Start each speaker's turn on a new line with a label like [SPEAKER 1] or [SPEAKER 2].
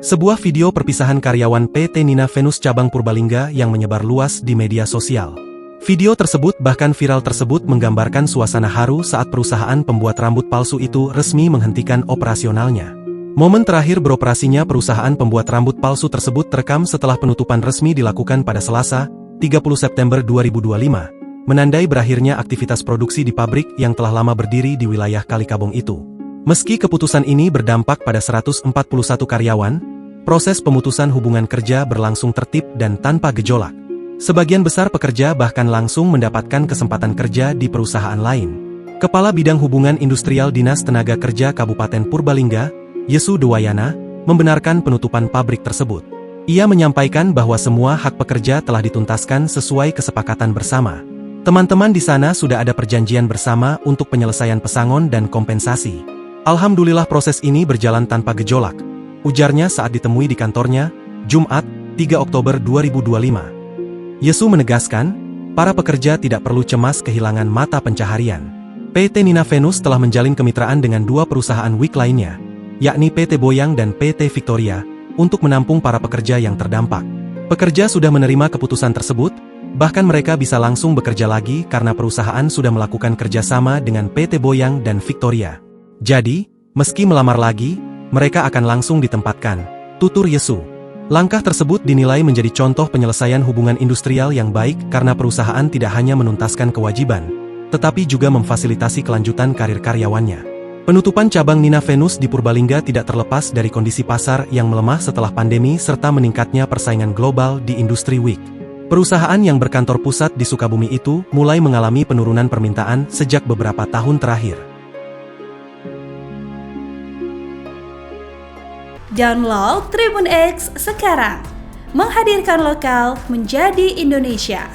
[SPEAKER 1] Sebuah video perpisahan karyawan PT Nina Venus cabang Purbalingga yang menyebar luas di media sosial. Video tersebut bahkan viral tersebut menggambarkan suasana haru saat perusahaan pembuat rambut palsu itu resmi menghentikan operasionalnya. Momen terakhir beroperasinya perusahaan pembuat rambut palsu tersebut terekam setelah penutupan resmi dilakukan pada Selasa, 30 September 2025, menandai berakhirnya aktivitas produksi di pabrik yang telah lama berdiri di wilayah Kalikabong itu. Meski keputusan ini berdampak pada 141 karyawan, proses pemutusan hubungan kerja berlangsung tertib dan tanpa gejolak. Sebagian besar pekerja bahkan langsung mendapatkan kesempatan kerja di perusahaan lain. Kepala Bidang Hubungan Industrial Dinas Tenaga Kerja Kabupaten Purbalingga, Yesu Dewayana, membenarkan penutupan pabrik tersebut. Ia menyampaikan bahwa semua hak pekerja telah dituntaskan sesuai kesepakatan bersama. Teman-teman di sana sudah ada perjanjian bersama untuk penyelesaian pesangon dan kompensasi. Alhamdulillah proses ini berjalan tanpa gejolak, ujarnya saat ditemui di kantornya, Jumat, 3 Oktober 2025. Yesu menegaskan, para pekerja tidak perlu cemas kehilangan mata pencaharian. PT Nina Venus telah menjalin kemitraan dengan dua perusahaan WIK lainnya, yakni PT Boyang dan PT Victoria, untuk menampung para pekerja yang terdampak. Pekerja sudah menerima keputusan tersebut, bahkan mereka bisa langsung bekerja lagi karena perusahaan sudah melakukan kerjasama dengan PT Boyang dan Victoria. Jadi, meski melamar lagi, mereka akan langsung ditempatkan, tutur Yesu. Langkah tersebut dinilai menjadi contoh penyelesaian hubungan industrial yang baik karena perusahaan tidak hanya menuntaskan kewajiban, tetapi juga memfasilitasi kelanjutan karir karyawannya. Penutupan cabang Nina Venus di Purbalingga tidak terlepas dari kondisi pasar yang melemah setelah pandemi serta meningkatnya persaingan global di industri WIK. Perusahaan yang berkantor pusat di Sukabumi itu mulai mengalami penurunan permintaan sejak beberapa tahun terakhir.
[SPEAKER 2] Download Tribun X sekarang, menghadirkan lokal menjadi Indonesia.